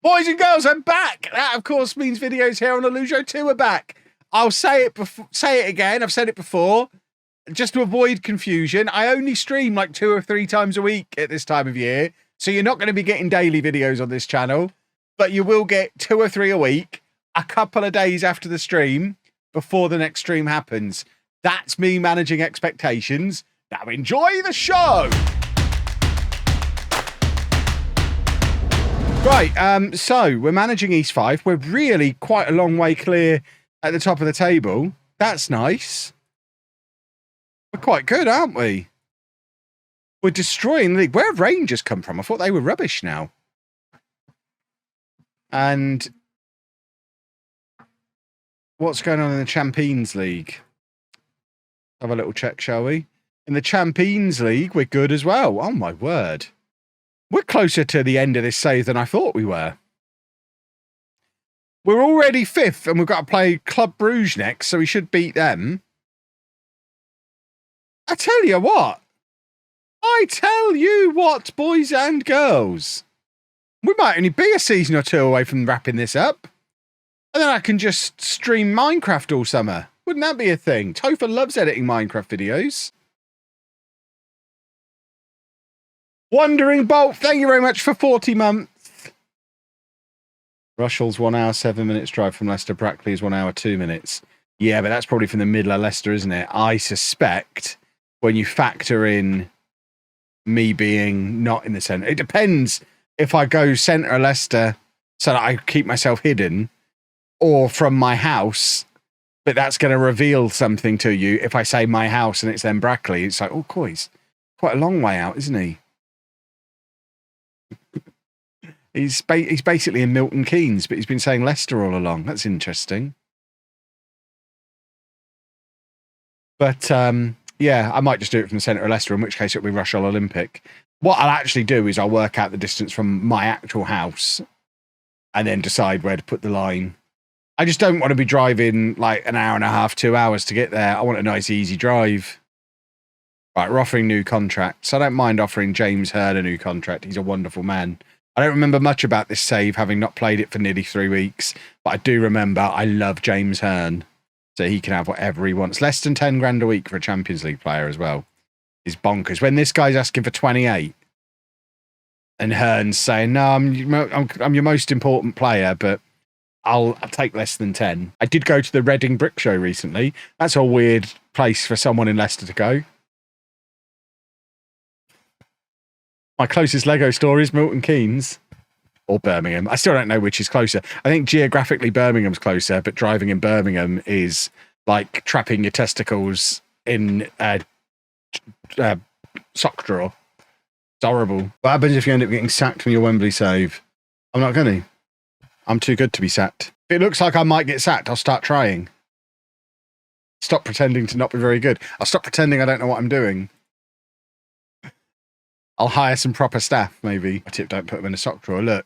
Boys and girls, I'm back. That, of course, means videos here on LOLLUJO 2 are back. I'll say it again. I've said it before. Just to avoid confusion, I only stream like 2 or 3 times a week at this time of year. So you're not going to be getting daily videos on this channel, but you will get 2 or 3 a week, a couple of days after the stream, before the next stream happens. That's me managing expectations. Now enjoy the show. Right, so we're managing East Fife. We're really quite a long way clear at the top of the table. That's nice. We're quite good, aren't we? We're destroying the league. Where have Rangers come from? I thought they were rubbish now. And what's going on in the Champions League? Have a little check, shall we? In the Champions League, we're good as well. Oh, my word. We're closer to the end of this save than I thought we were. We're already 5th, and we've got to play Club Bruges next, so we should beat them. I tell you what. Boys and girls. We might only be a season or 2 away from wrapping this up. And then I can just stream Minecraft all summer. Wouldn't that be a thing? Topher loves editing Minecraft videos. Wandering Bolt, thank you very much for 40 months. Russell's 1 hour, 7 minutes drive from Leicester. Brackley is 1 hour, 2 minutes. Yeah, but that's probably from the middle of Leicester, isn't it? I suspect when you factor in me being not in the centre. It depends if I go centre of Leicester so that I keep myself hidden, or from my house, but that's going to reveal something to you if I say my house and it's then Brackley. It's like, oh, he's quite a long way out, isn't he? He's basically in Milton Keynes, but he's been saying Leicester all along. That's interesting. But, yeah, I might just do it from the centre of Leicester, in which case it'll be Rushall Olympic. What I'll actually do is I'll work out the distance from my actual house and then decide where to put the line. I just don't want to be driving like an hour and a half, 2 hours to get there. I want a nice, easy drive. Right, we're offering new contracts. I don't mind offering James Hearn a new contract. He's a wonderful man. I don't remember much about this save, having not played it for nearly 3 weeks, but I do remember I love James Hearn, so he can have whatever he wants. Less than 10 grand a week for a Champions League player as well is bonkers. When this guy's asking for 28 and Hearn's saying, no, I'm your most important player, but I'll take less than 10. I did go to the Reading Brick Show recently. That's a weird place for someone in Leicester to go. My closest Lego store is Milton Keynes or Birmingham. I still don't know which is closer. I think geographically Birmingham's closer, but driving in Birmingham is like trapping your testicles in a sock drawer. It's horrible. What happens if you end up getting sacked from your Wembley save? I'm not going to. I'm too good to be sacked. If it looks like I might get sacked, I'll start trying. Stop pretending to not be very good. I'll stop pretending I don't know what I'm doing. I'll hire some proper staff, maybe. I tip, don't put them in a sock drawer. Look,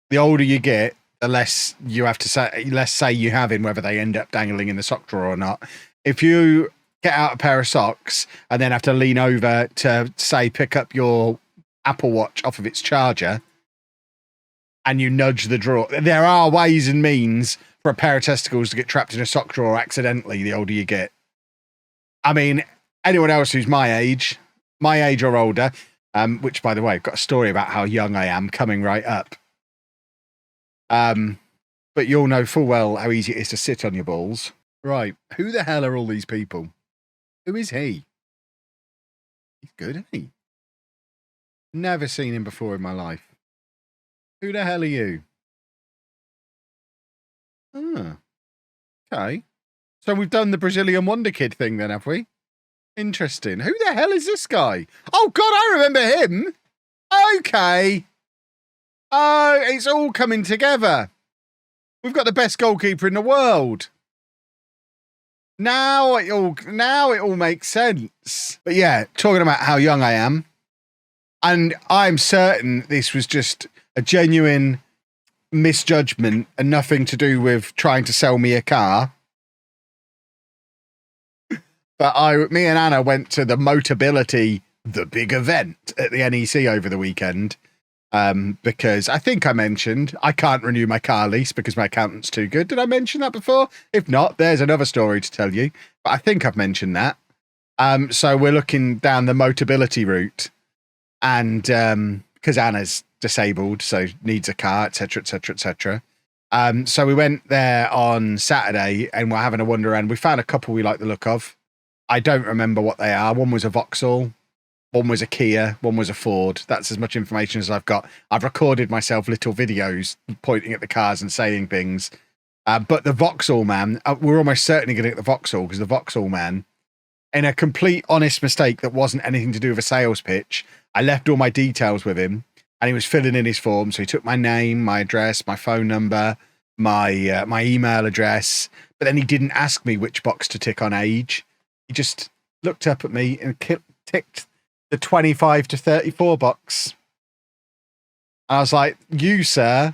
the older you get, the less you have to say, less say you have in whether they end up dangling in the sock drawer or not. If you get out a pair of socks and then have to lean over to, say, pick up your Apple Watch off of its charger and you nudge the drawer, there are ways and means for a pair of testicles to get trapped in a sock drawer accidentally the older you get. I mean, anyone else who's my age or older, which, by the way, I've got a story about how young I am coming right up. But you'll know full well how easy it is to sit on your balls. Right, who the hell are all these people? Who is he? He's good, isn't he? Never seen him before in my life. Who the hell are you? Ah, okay. So we've done the Brazilian Wonder Kid thing then, have we? Interesting. Who the hell is this guy? Oh, God, I remember him. Okay. Oh, it's all coming together. We've got the best goalkeeper in the world. Now it all makes sense. But yeah, talking about how young I am, and I'm certain this was just a genuine misjudgment and nothing to do with trying to sell me a car. But me and Anna went to the Motability, the big event at the NEC over the weekend. Because I think I mentioned I can't renew my car lease because my accountant's too good. Did I mention that before? If not, there's another story to tell you. But I think I've mentioned that. So we're looking down the Motability route, and because Anna's disabled, so needs a car, etc., etc., etc. So we went there on Saturday, and we're having a wander around. We found a couple we like the look of. I don't remember what they are. One was a Vauxhall, one was a Kia, one was a Ford. That's as much information as I've got. I've recorded myself little videos pointing at the cars and saying things. But the Vauxhall man, we're almost certainly going to get the Vauxhall, because the Vauxhall man, in a complete honest mistake that wasn't anything to do with a sales pitch, I left all my details with him, and he was filling in his form. So he took my name, my address, my phone number, my email address, but then he didn't ask me which box to tick on age. He just looked up at me and ticked the 25 to 34 box. I was like, you, sir,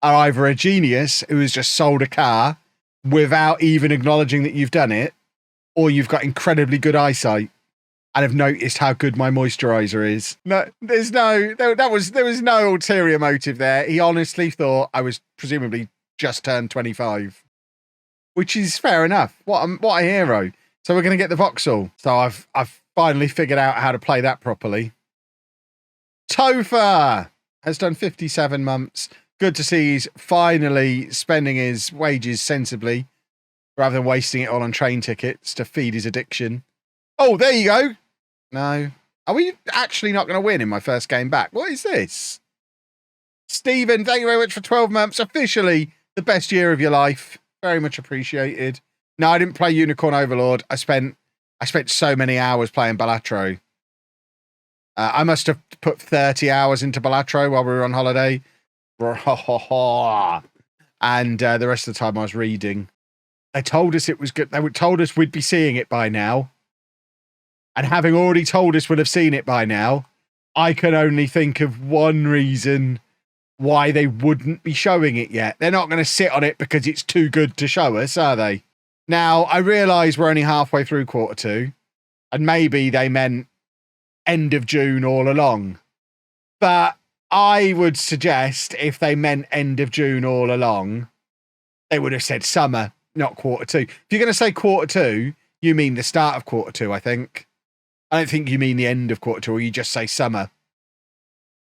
are either a genius who has just sold a car without even acknowledging that you've done it, or you've got incredibly good eyesight and have noticed how good my moisturizer is. No, there was no ulterior motive there. He honestly thought I was presumably just turned 25, which is fair enough. What a hero. So we're going to get the Vauxhall. So I've finally figured out how to play that properly. Topher has done 57 months. Good to see he's finally spending his wages sensibly, rather than wasting it all on train tickets to feed his addiction. Oh, there you go. No. Are we actually not going to win in my first game back? What is this? Stephen, thank you very much for 12 months. Officially the best year of your life. Very much appreciated. No, I didn't play Unicorn Overlord. I spent so many hours playing Balatro. I must have put 30 hours into Balatro while we were on holiday. And the rest of the time I was reading. They told us it was good. They told us we'd be seeing it by now. And having already told us we'd have seen it by now, I can only think of one reason why they wouldn't be showing it yet. They're not going to sit on it because it's too good to show us, are they? Now, I realise we're only halfway through quarter two, and maybe they meant end of June all along. But I would suggest if they meant end of June all along, they would have said summer, not quarter two. If you're going to say quarter two, you mean the start of quarter two, I think. I don't think you mean the end of quarter two, or you just say summer.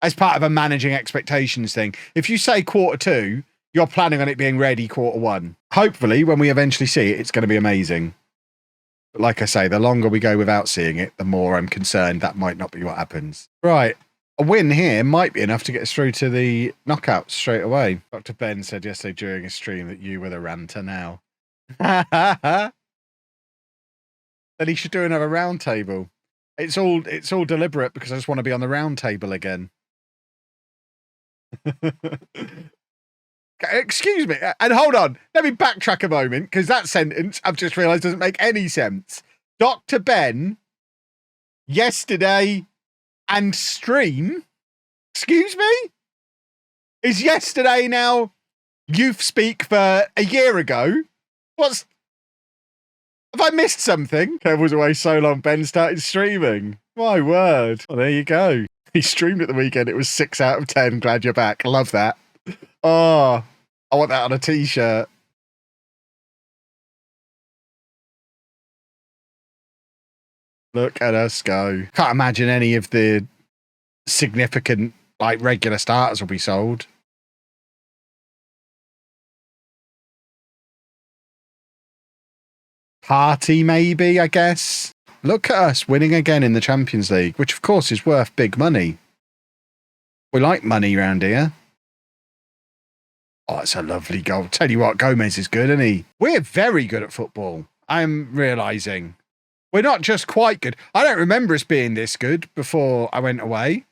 As part of a managing expectations thing. If you say quarter two, you're planning on it being ready quarter one. Hopefully, when we eventually see it, it's going to be amazing. But like I say, the longer we go without seeing it, the more I'm concerned that might not be what happens. Right. A win here might be enough to get us through to the knockouts straight away. Dr. Ben said yesterday during a stream that you were the ranter now. Then he should do another round table. It's all deliberate because I just want to be on the round table again. Excuse me, and hold on, let me backtrack a moment, because that sentence I've just realised doesn't make any sense. Dr. Ben, yesterday, and stream, excuse me? Is yesterday now youth speak for a year ago? Have I missed something? Kev was away so long, Ben started streaming. My word. Well, there you go. He streamed at the weekend. It was 6 out of 10. Glad you're back. Love that. Oh, I want that on a t-shirt. Look at us go. Can't imagine any of the significant, like, regular starters will be sold. Party, maybe, I guess. Look at us winning again in the Champions League, which, of course, is worth big money. We like money around here. Oh, it's a lovely goal. Tell you what, Gomez is good, isn't he? We're very good at football, I'm realising. We're not just quite good. I don't remember us being this good before I went away.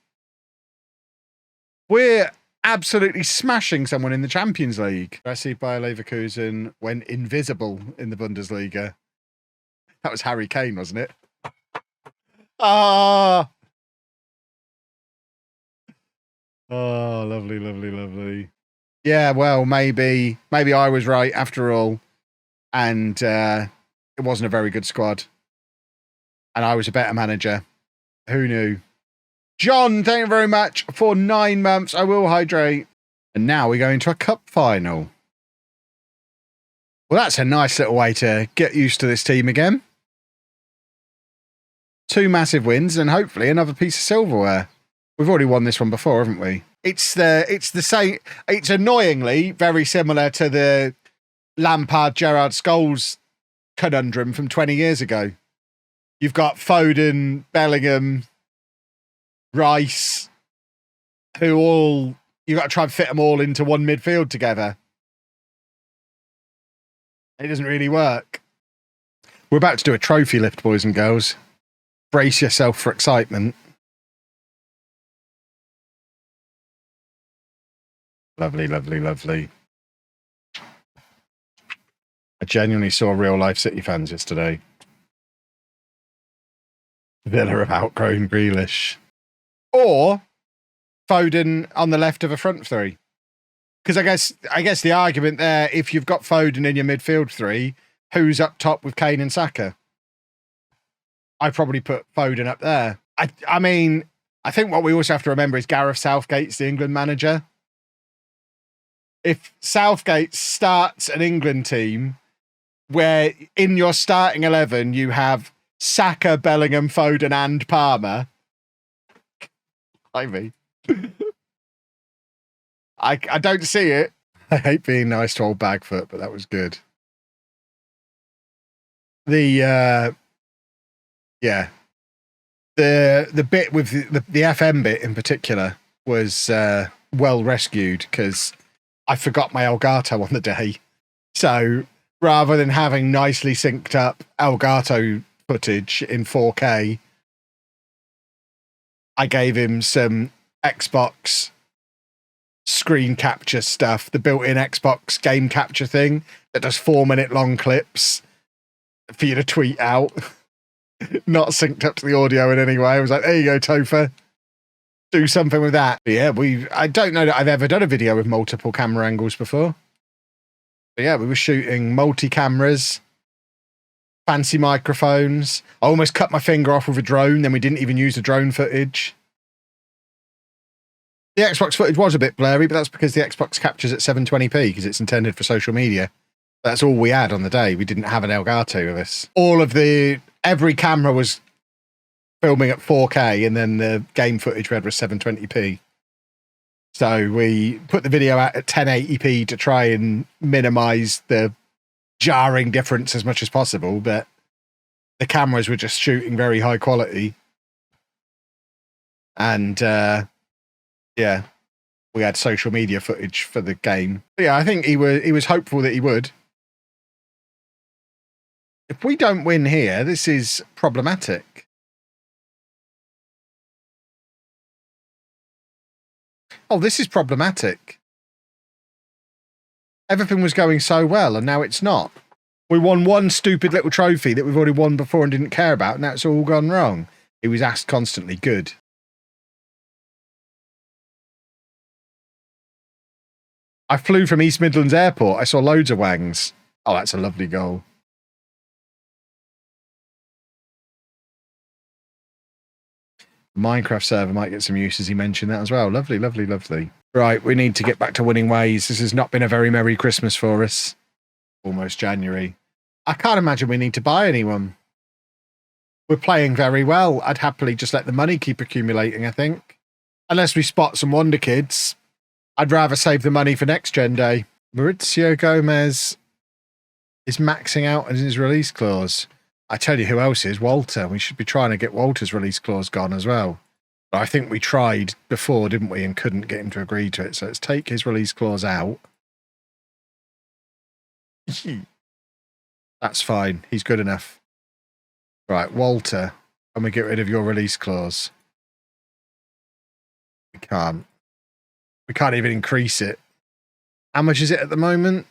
We're absolutely smashing someone in the Champions League. Received by Leverkusen went invisible in the Bundesliga. That was Harry Kane, wasn't it? Ah. Oh, lovely, lovely, lovely. Yeah, well, maybe I was right after all. And it wasn't a very good squad. And I was a better manager. Who knew? John, thank you very much for 9 months. I will hydrate. And now we go into a cup final. Well, that's a nice little way to get used to this team again. 2 massive wins and hopefully another piece of silverware. We've already won this one before, haven't we? It's the same. It's annoyingly very similar to the Lampard, Gerrard, Scholes conundrum from 20 years ago. You've got Foden, Bellingham, Rice, who all you've got to try and fit them all into one midfield together. It doesn't really work. We're about to do a trophy lift, boys and girls. Brace yourself for excitement. Lovely, lovely, lovely. I genuinely saw real-life City fans yesterday. Villa have outgrown Grealish. Or Foden on the left of a front three. Because I guess the argument there, if you've got Foden in your midfield three, who's up top with Kane and Saka? I'd probably put Foden up there. I mean, I think what we also have to remember is Gareth Southgate's the England manager. If Southgate starts an England team where in your starting 11 you have Saka, Bellingham, Foden and Palmer, I mean, I don't see it. I hate being nice to old Bagfoot, but that was good. The bit with the FM bit in particular was well rescued because I forgot my Elgato on the day. So rather than having nicely synced up Elgato footage in 4K, I gave him some Xbox screen capture stuff, the built-in Xbox game capture thing that does 4-minute long clips for you to tweet out. Not synced up to the audio in any way. I was like, there you go, Topher. Do something with that. But yeah, I don't know that I've ever done a video with multiple camera angles before. But yeah, we were shooting multi-cameras, fancy microphones. I almost cut my finger off with a drone, then we didn't even use the drone footage. The Xbox footage was a bit blurry, but that's because the Xbox captures at 720p because it's intended for social media. That's all we had on the day. We didn't have an Elgato with us. Every camera was filming at 4K and then the game footage we had was 720p. So we put the video out at 1080p to try and minimize the jarring difference as much as possible, but the cameras were just shooting very high quality. And yeah, we had social media footage for the game. But yeah, I think he was hopeful that he would. If we don't win here, this is problematic. Oh, this is problematic. Everything was going so well, and now it's not. We won one stupid little trophy that we've already won before and didn't care about, and now it's all gone wrong. It was asked constantly. Good. I flew from East Midlands Airport. I saw loads of wangs. Oh, that's a lovely goal. Minecraft server might get some use, as he mentioned that as well. Lovely, lovely, lovely. Right, we need to get back to winning ways. This has not been a very merry Christmas for us. Almost January. I can't imagine we need to buy anyone. We're playing very well. I'd happily just let the money keep accumulating, I think. Unless we spot some wonder kids. I'd rather save the money for next gen day. Maurizio Gomez is maxing out in his release clause. I tell you who else is, Walter. We should be trying to get Walter's release clause gone as well. But I think we tried before, didn't we, and couldn't get him to agree to it. So let's take his release clause out. That's fine. He's good enough. Right, Walter. And we get rid of your release clause. We can't. We can't even increase it. How much is it at the moment?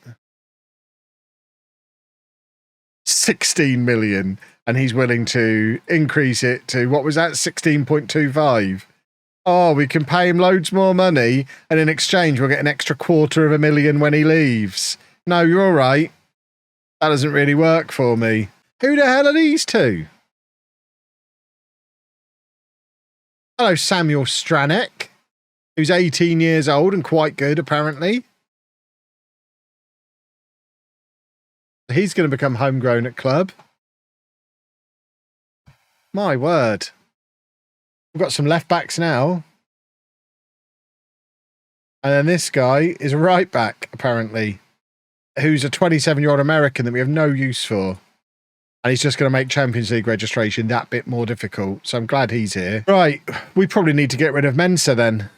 16 million, and he's willing to increase it to, what was that, 16.25. Oh, we can pay him loads more money, and in exchange we'll get an extra $250,000 when he leaves. No, you're all right. That doesn't really work for me. Who the hell are these two? Hello, Samuel Stranek, who's 18 years old and quite good, apparently. He's going to become homegrown at club. My word. We've got some left backs now. And then this guy is a right back, apparently, who's a 27-year-old American that we have no use for. And he's just going to make Champions League registration that bit more difficult. So I'm glad he's here. Right, we probably need to get rid of Mensah then.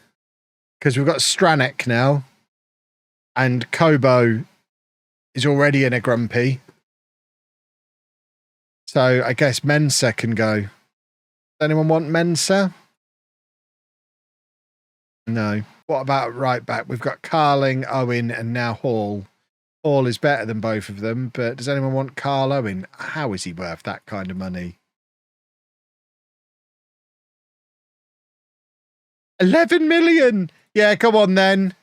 Because we've got Stranek now. And Kobo is already in a grumpy. So I guess Mensah can go. Does anyone want Mensah? No. What about right back? We've got Carling, Owen, and now Hall. Hall is better than both of them, but does anyone want Carl Owen? How is he worth that kind of money? 11 million! Yeah, come on then.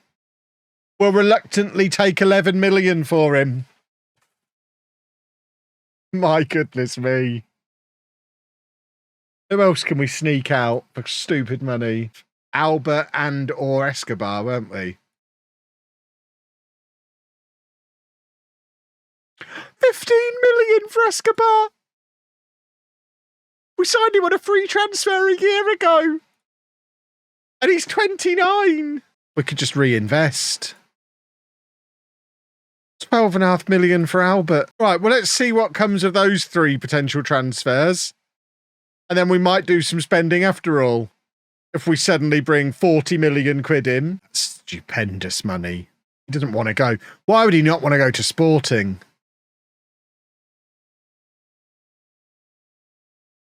We'll reluctantly take 11 million for him. My goodness me. Who else can we sneak out for stupid money? Albert and or Escobar, weren't we? 15 million for Escobar. We signed him on a free transfer a year ago. And he's 29. We could just reinvest. 12.5 million for Albert. Right, well, let's see what comes of those 3 potential transfers. And then we might do some spending after all. If we suddenly bring 40 million quid in. Stupendous money. He doesn't want to go. Why would he not want to go to Sporting?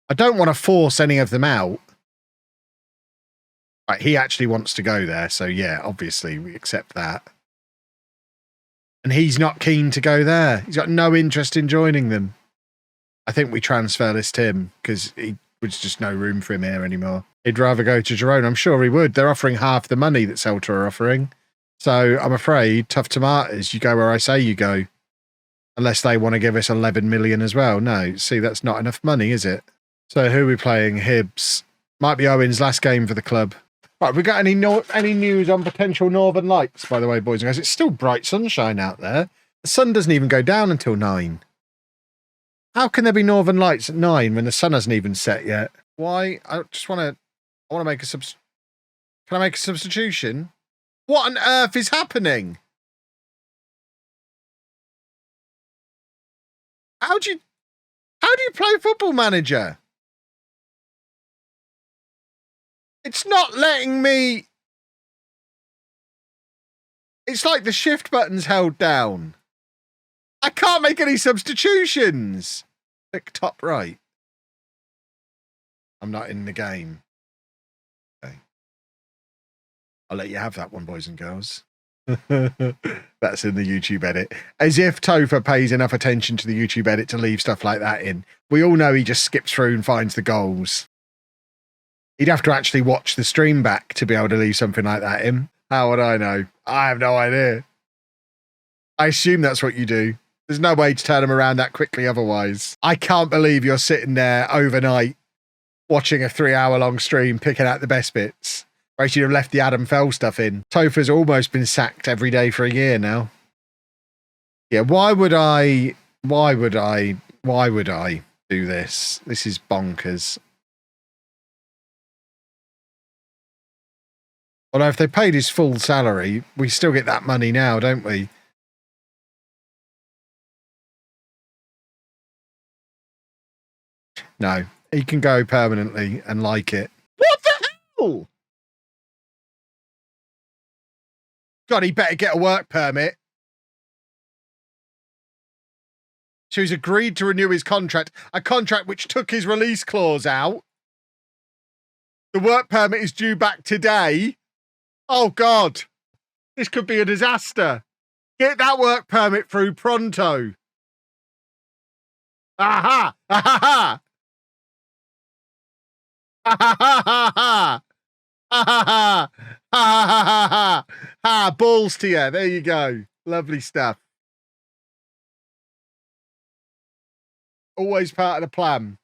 I don't want to force any of them out. Right, he actually wants to go there. So yeah, obviously we accept that. And he's not keen to go there. He's got no interest in joining them. I think we transfer list him because there's just no room for him here anymore. He'd rather go to Girona. I'm sure he would. They're offering half the money that Celta are offering. So I'm afraid, tough tomatoes, you go where I say you go. Unless they want to give us 11 million as well. No, see, that's not enough money, is it? So who are we playing? Hibs. Might be Owen's last game for the club. Right, have we got any news on potential northern lights, by the way, boys and girls? It's still bright sunshine out there. The sun doesn't even go down until 9. How can there be northern lights at 9 when the sun hasn't even set yet? Why? I want to make a Can I make a substitution? What on earth is happening? How do you play Football Manager? It's not letting me. It's like the shift button's held down. I can't make any substitutions. Click top right. I'm not in the game. Okay. I'll let you have that one, boys and girls. That's in the YouTube edit. As if Topher pays enough attention to the YouTube edit to leave stuff like that in. We all know he just skips through and finds the goals. He'd have to actually watch the stream back to be able to leave something like that in. How would I know? I have no idea. I assume that's what you do. There's no way to turn him around that quickly otherwise. I can't believe you're sitting there overnight watching a 3-hour-long stream, picking out the best bits. Or you'd have left the Adam Fell stuff in. Topher's almost been sacked every day for a year now. Yeah, why would I do this? This is bonkers. Although if they paid his full salary, we still get that money now, don't we? No, he can go permanently and like it. What the hell? God, he better get a work permit. So he's agreed to renew his contract, a contract which took his release clause out. The work permit is due back today. Oh, God. This could be a disaster. Get that work permit through pronto. Aha! Aha! Ha ha ha ha ha! Ha ha ha! Ha ha ha ha! Balls to you. There you go. Lovely stuff. Always part of the plan.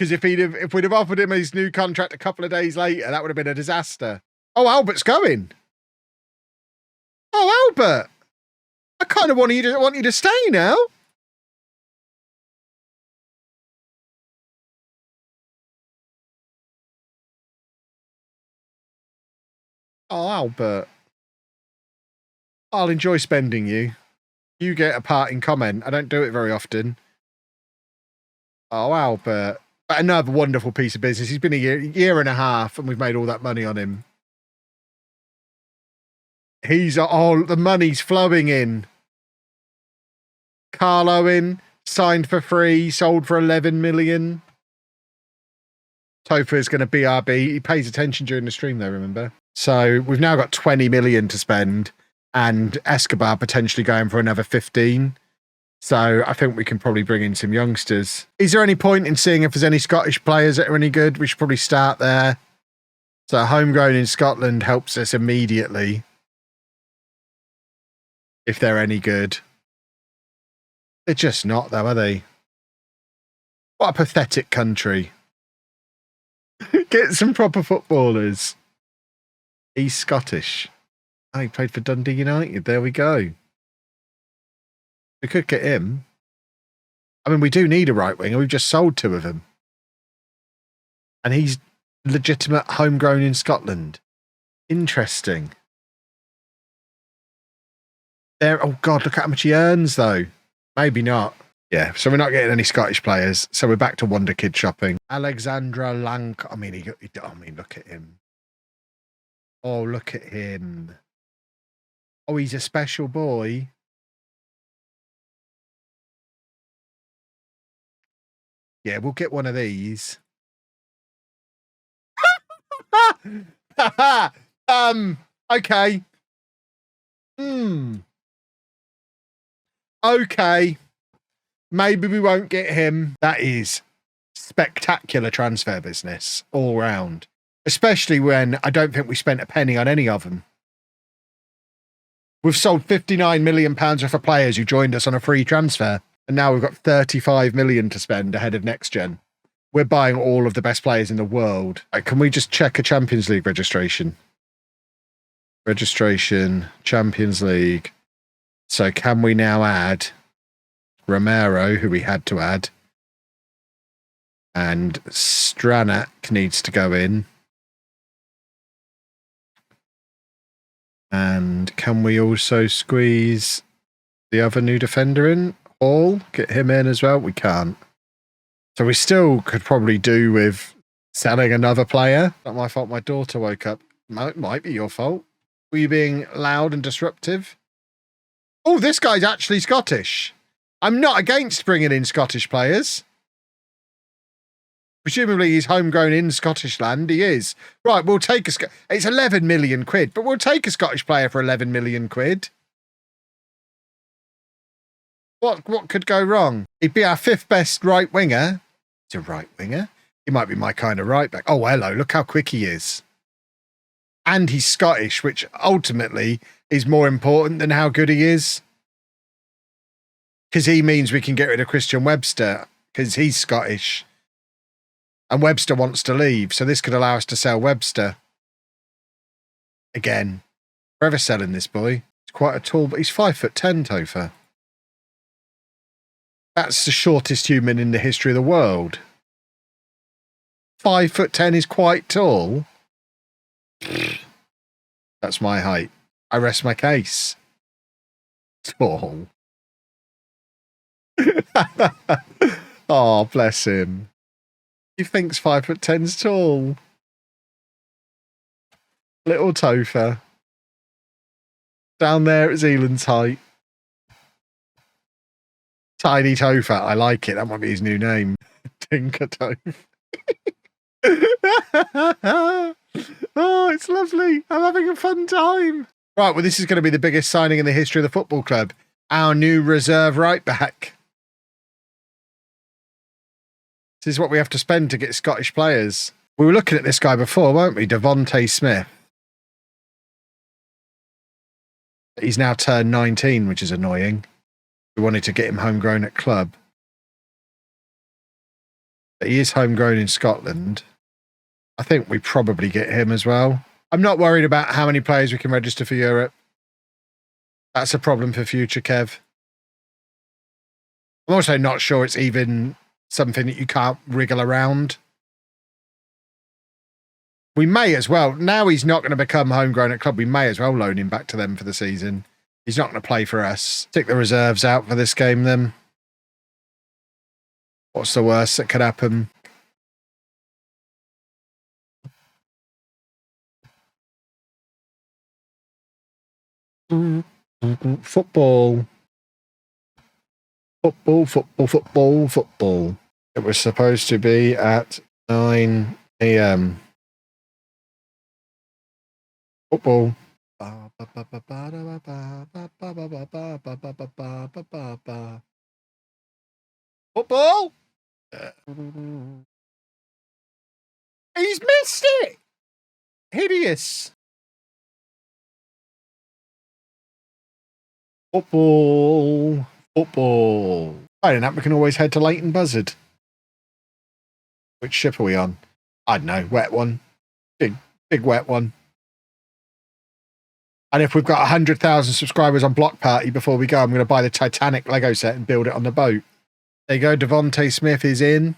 Because if we'd have offered him his new contract a couple of days later, that would have been a disaster. Oh, Albert's going. Oh, Albert. I kind of want you to stay now. Oh, Albert. I'll enjoy spending you. You get a parting comment. I don't do it very often. Oh, Albert. But another wonderful piece of business. He's been a year and a half, and we've made all that money on him. The money's flowing in. Carlo in, signed for free, sold for 11 million. Topher is going to BRB. He pays attention during the stream, though, remember? So we've now got 20 million to spend, and Escobar potentially going for another 15. So I think we can probably bring in some youngsters. Is there any point in seeing if there's any Scottish players that are any good? We should probably start there. So homegrown in Scotland helps us immediately. If they're any good. They're just not, though, are they? What a pathetic country. Get some proper footballers. He's Scottish. Oh, he played for Dundee United. There we go. We could get him. I mean, we do need a right winger. We've just sold 2 of them. And he's legitimate homegrown in Scotland. Interesting. Oh, God, look at how much he earns, though. Maybe not. Yeah, so we're not getting any Scottish players. So we're back to Wonder Kid shopping. Alexandra Lank. I mean, look at him. Oh, look at him. Oh, he's a special boy. Yeah, we'll get one of these. Okay. Okay. Maybe we won't get him. That is spectacular transfer business all round. Especially when I don't think we spent a penny on any of them. We've sold £59 million worth of players who joined us on a free transfer. And now we've got 35 million to spend ahead of next gen. We're buying all of the best players in the world. Can we just check a Champions League registration? Registration, Champions League. So can we now add Romero, who we had to add? And Stranak needs to go in. And can we also squeeze the other new defender in? Hall, get him in as well? We can't. So we still could probably do with selling another player. Not my fault my daughter woke up. Might be your fault. Were you being loud and disruptive? Oh, this guy's actually Scottish. I'm not against bringing in Scottish players. Presumably he's homegrown in Scottish land. He is. Right, we'll take it's 11 million quid, but we'll take a Scottish player for 11 million quid. What could go wrong? He'd be our 5th best right winger. He's a right winger. He might be my kind of right back. Oh, hello. Look how quick he is. And he's Scottish, which ultimately is more important than how good he is. Because he means we can get rid of Christian Webster because he's Scottish. And Webster wants to leave. So this could allow us to sell Webster. Again. Forever selling this boy. He's quite a tall, but he's 5'10", Topher. That's the shortest human in the history of the world. 5'10" is quite tall. That's my height. I rest my case. Tall. Oh, bless him. He thinks 5'10's tall. Little Topher. Down there at Zealand's height. Tiny Topher. I like it. That might be his new name. Tinker Topher. Oh, it's lovely. I'm having a fun time. Right, well, this is going to be the biggest signing in the history of the football club. Our new reserve right back. This is what we have to spend to get Scottish players. We were looking at this guy before, weren't we? Devontae Smith. He's now turned 19, which is annoying. We wanted to get him homegrown at club. But he is homegrown in Scotland. I think we probably get him as well. I'm not worried about how many players we can register for Europe. That's a problem for future, Kev. I'm also not sure it's even something that you can't wriggle around. We may as well. Now he's not going to become homegrown at club. We may as well loan him back to them for the season. He's not going to play for us. Take the reserves out for this game then. What's the worst that could happen? Football. Football. It was supposed to be at 9 a.m. Football. Football. He's missed it. Hideous. Football. I don't know. We can always head to Leighton Buzzard. Which ship are we on? I don't know. Wet one. Big wet one. And if we've got 100,000 subscribers on Block Party before we go, I'm going to buy the Titanic Lego set and build it on the boat. There you go. Devontae Smith is in.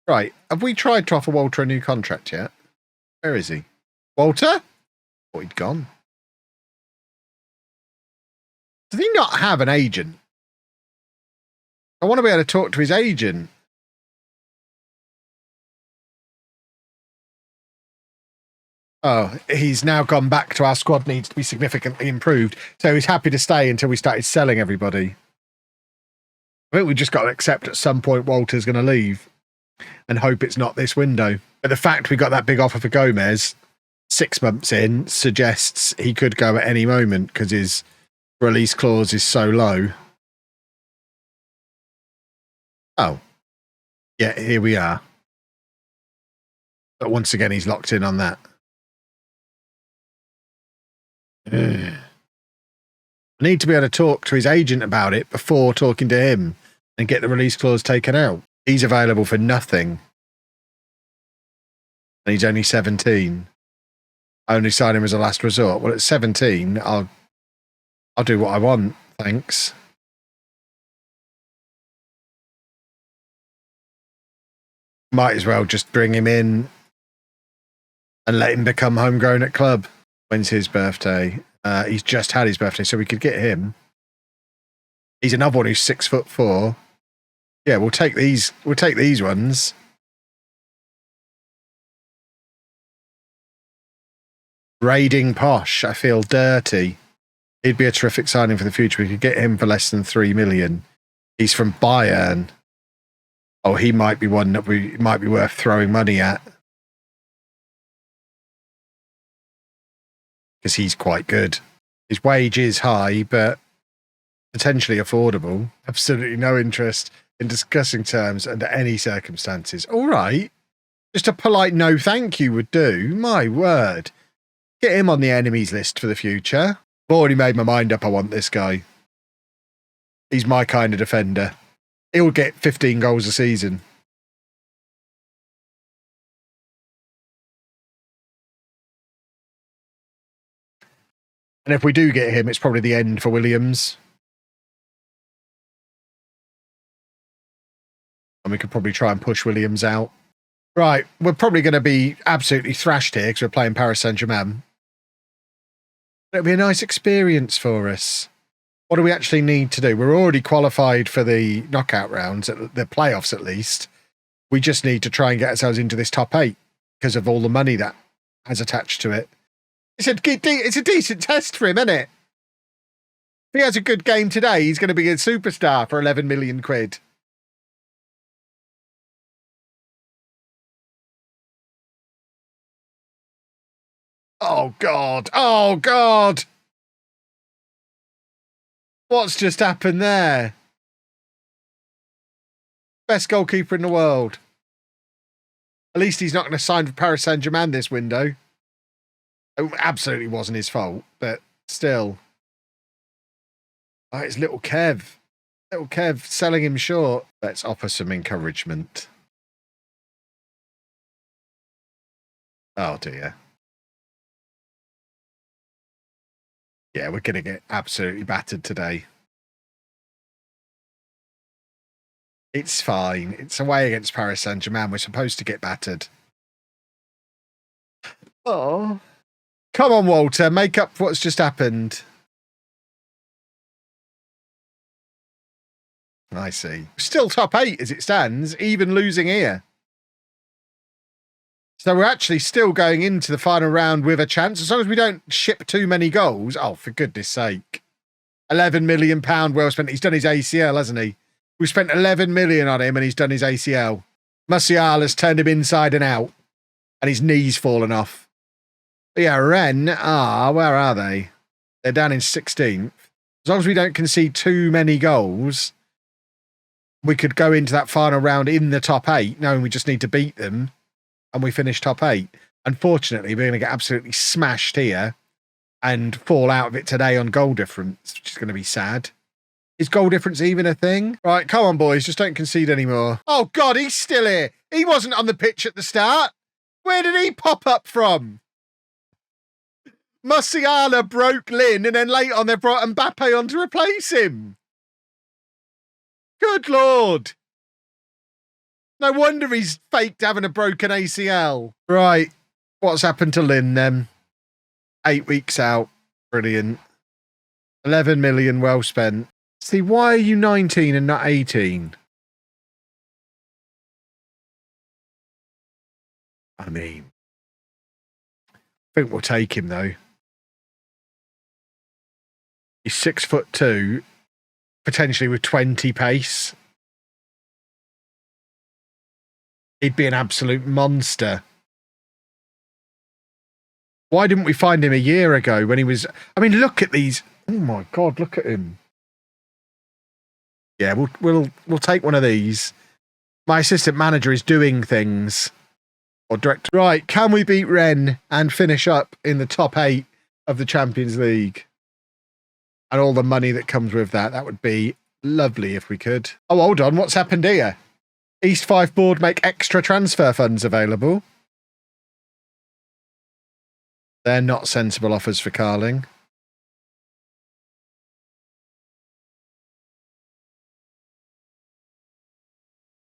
Right. Have we tried to offer Walter a new contract yet? Where is he? Walter? Oh, he'd gone. Does he not have an agent? I want to be able to talk to his agent. Oh, he's now gone back to our squad needs to be significantly improved. So he's happy to stay until we started selling everybody. I think we just got to accept at some point Walter's going to leave and hope it's not this window. But the fact we got that big offer for Gomez 6 months in suggests he could go at any moment because his release clause is so low. Oh. Yeah, here we are. But once again, he's locked in on that. I need to be able to talk to his agent about it before talking to him and get the release clause taken out. He's available for nothing. And he's only 17. I only sign him as a last resort. Well, at 17, I'll do what I want. Thanks. Might as well just bring him in and let him become homegrown at club. When's his birthday? He's just had his birthday, so we could get him. He's another one who's 6'4". Yeah, we'll take these. We'll take these ones. Raiding Posh. I feel dirty. He'd be a terrific signing for the future. We could get him for less than 3 million. He's from Bayern. Oh, he might be one that we might be worth throwing money at. Because he's quite good. His wage is high, but potentially affordable. Absolutely no interest in discussing terms under any circumstances. All right. Just a polite no thank you would do. My word. Get him on the enemies list for the future. I've already made my mind up I want this guy. He's my kind of defender. He'll get 15 goals a season. And if we do get him, it's probably the end for Williams. And we could probably try and push Williams out. Right, we're probably going to be absolutely thrashed here because we're playing Paris Saint-Germain. It'll be a nice experience for us. What do we actually need to do? We're already qualified for the knockout rounds, the playoffs at least. We just need to try and get ourselves into this top 8 because of all the money that has attached to it. It's a decent test for him, isn't it? If he has a good game today, he's going to be a superstar for 11 million quid. Oh, God. Oh, God. What's just happened there? Best goalkeeper in the world. At least he's not going to sign for Paris Saint-Germain this window. It absolutely wasn't his fault, but still. Oh, it's little Kev. Little Kev selling him short. Let's offer some encouragement. Oh, dear. Yeah, we're going to get absolutely battered today. It's fine. It's away against Paris Saint-Germain. We're supposed to get battered. Oh. Come on, Walter. Make up for what's just happened. I see. Still top 8 as it stands, even losing here. So we're actually still going into the final round with a chance, as long as we don't ship too many goals. Oh, for goodness sake. £11 million well spent. He's done his ACL, hasn't he? We spent 11 million on him and he's done his ACL. Musiala's turned him inside and out and his knee's fallen off. But yeah, Rennes where are they? They're down in 16th. As long as we don't concede too many goals, we could go into that final round in the top 8, knowing we just need to beat them, and we finish top 8. Unfortunately, we're going to get absolutely smashed here and fall out of it today on goal difference, which is going to be sad. Is goal difference even a thing? Right, come on, boys. Just don't concede anymore. Oh, God, he's still here. He wasn't on the pitch at the start. Where did he pop up from? Musiala broke Lynn, and then later on they brought Mbappe on to replace him. Good Lord. No wonder he's faked having a broken ACL. Right, what's happened to Lynn then? 8 weeks out. Brilliant. 11 million well spent. See, why are you 19 and not 18? I mean, I think we'll take him though. He's 6'2", potentially with 20 pace. He'd be an absolute monster. Why didn't we find him a year ago when he was... I mean, look at these. Oh my God, look at him. Yeah, we'll take one of these. My assistant manager is doing things. Or director. Right, can we beat Rennes and finish up in the top 8 of the Champions League? And all the money that comes with that. That would be lovely if we could. Oh, hold on. What's happened here? East Fife board make extra transfer funds available. They're not sensible offers for Carling.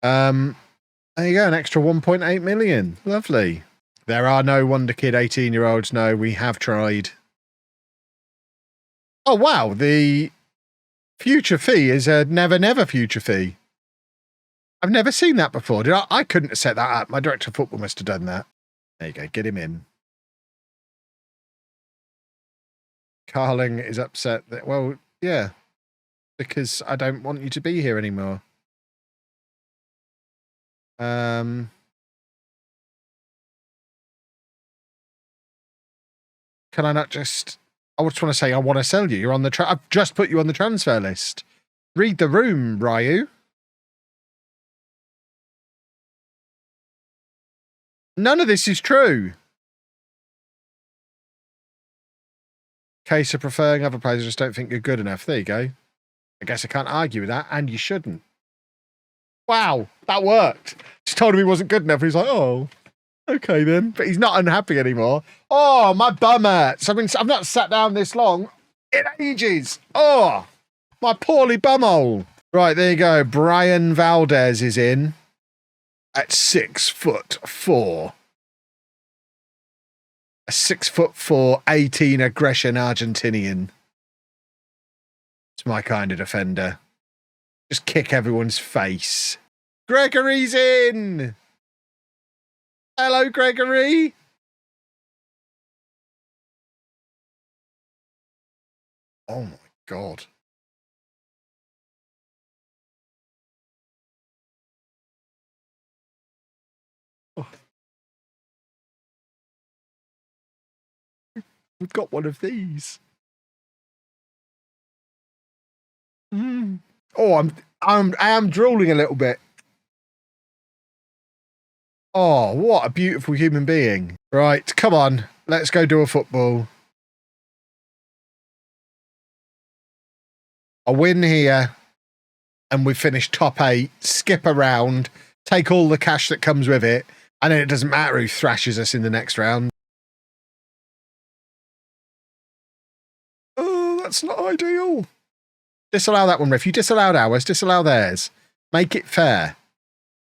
There you go, an extra 1.8 million. Lovely. There are no wonder kid 18-year-olds. No, we have tried. Oh, wow. The future fee is a never future fee. I've never seen that before. I couldn't have set that up. My director of football must have done that. There you go. Get him in. Carling is upset that, well, yeah, because I don't want you to be here anymore. Can I not just... I just want to say I want to sell you. You're on the... I've just put you on the transfer list. Read the room, Ryu. None of this is true. Case of preferring other players, I just don't think you're good enough. There you go. I guess I can't argue with that, and you shouldn't. Wow, that worked. Just told him he wasn't good enough. He's like, oh, okay then. But he's not unhappy anymore. Oh, my bum hurts. I mean, I've not sat down this long in ages. Oh, my poorly bumhole. Right, there you go. Brian Valdez is in at 6'4". A 6'4", 18 aggression Argentinian. It's my kind of defender. Just kick everyone's face. Gregory's in! Hello, Gregory! Oh my God. Oh. We've got one of these. Oh, I am drooling a little bit. Oh, what a beautiful human being. Right, come on. Let's go do a football. A win here, and we finish top 8, skip around, take all the cash that comes with it, And then it doesn't matter who thrashes us in the next round. Oh, that's not ideal. Disallow that one, Riff. You disallowed ours, disallow theirs. Make it fair.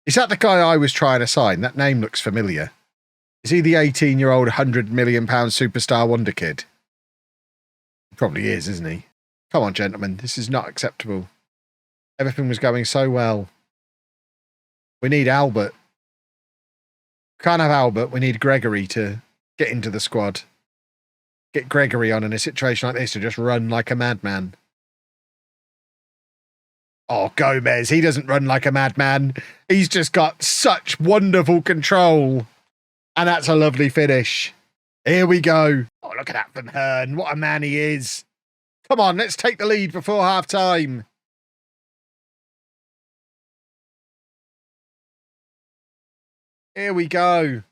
Is that the guy I was trying to sign? That name looks familiar. Is he the 18-year-old £100 million superstar wonder kid? He probably is, isn't he? Come on, gentlemen. This is not acceptable. Everything was going so well. We need Albert. Can't have Albert. We need Gregory to get into the squad. Get Gregory on in a situation like this to just run like a madman. Oh, Gomez. He doesn't run like a madman. He's just got such wonderful control. And that's a lovely finish. Here we go. Oh, look at that from Hearn. What a man he is. Come on, let's take the lead before half time. Here we go.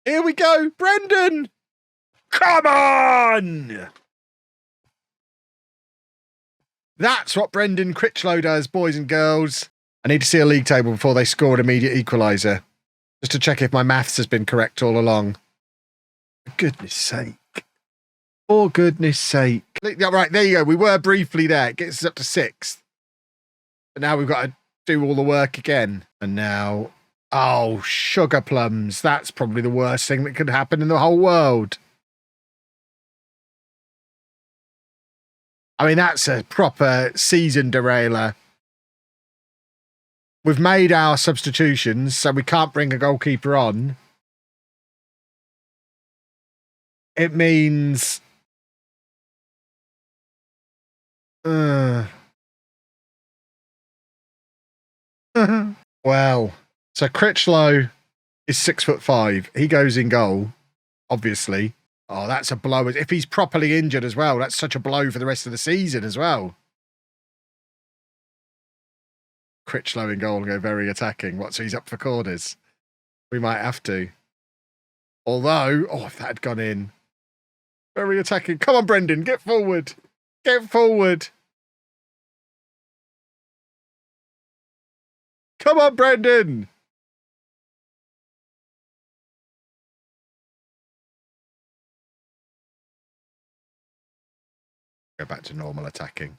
Here we go. Brendan. Come on. That's what Brendan Critchlow does, boys and girls. I need to see a league table before they score an immediate equaliser. Just to check if my maths has been correct all along. For goodness sake. For goodness sake. Right, there you go. We were briefly there. It gets us up to 6th. But now we've got to do all the work again. And now, oh, sugar plums. That's probably the worst thing that could happen in the whole world. I mean, that's a proper season derailer. We've made our substitutions, so we can't bring a goalkeeper on. It means... Well, so Critchlow is 6'5". He goes in goal, obviously. Oh, that's a blow. If he's properly injured as well, that's such a blow for the rest of the season as well. Critchlow in goal and go very attacking. What, so he's up for corners? We might have to. Although, oh, if that had gone in. Very attacking. Come on, Brendan, get forward. Get forward. Come on, Brendan. Go back to normal attacking.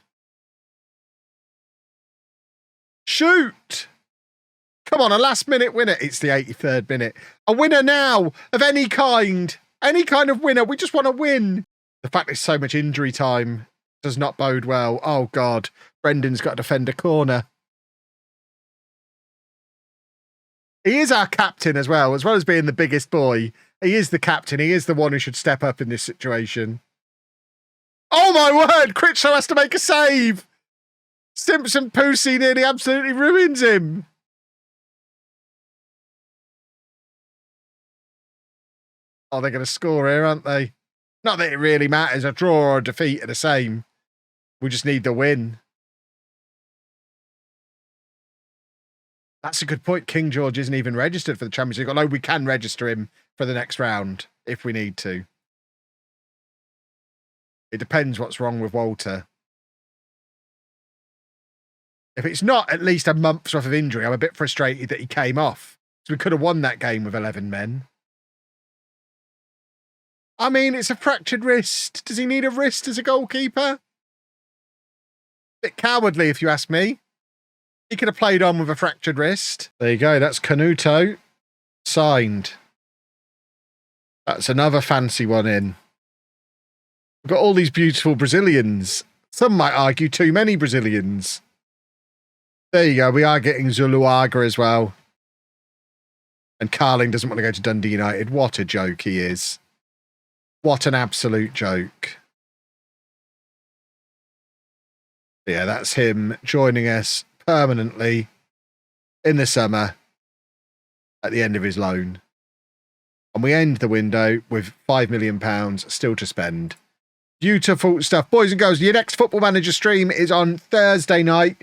Shoot! Come on, a last-minute winner. It's the 83rd minute. A winner now of any kind. Any kind of winner. We just want to win. The fact there's so much injury time does not bode well. Oh, God. Brendan's got to defend a corner. He is our captain as well as being the biggest boy. He is the captain. He is the one who should step up in this situation. Oh, my word. Critchlow has to make a save. Simpson Pussy nearly absolutely ruins him. Oh, they're going to score here, aren't they? Not that it really matters. A draw or a defeat are the same. We just need the win. That's a good point. King George isn't even registered for the Champions League, although we can register him for the next round if we need to. It depends what's wrong with Walter. If it's not at least a month's worth of injury, I'm a bit frustrated that he came off. So we could have won that game with 11 men. I mean, it's a fractured wrist. Does he need a wrist as a goalkeeper? Bit cowardly, if you ask me. He could have played on with a fractured wrist. There you go. That's Canuto. Signed. That's another fancy one in. We've got all these beautiful Brazilians. Some might argue too many Brazilians. There you go. We are getting Zuluaga as well. And Carling doesn't want to go to Dundee United. What a joke he is. What an absolute joke. Yeah, that's him joining us permanently in the summer at the end of his loan. And we end the window with £5 million still to spend. Beautiful stuff. Boys and girls, your next Football Manager stream is on Thursday night.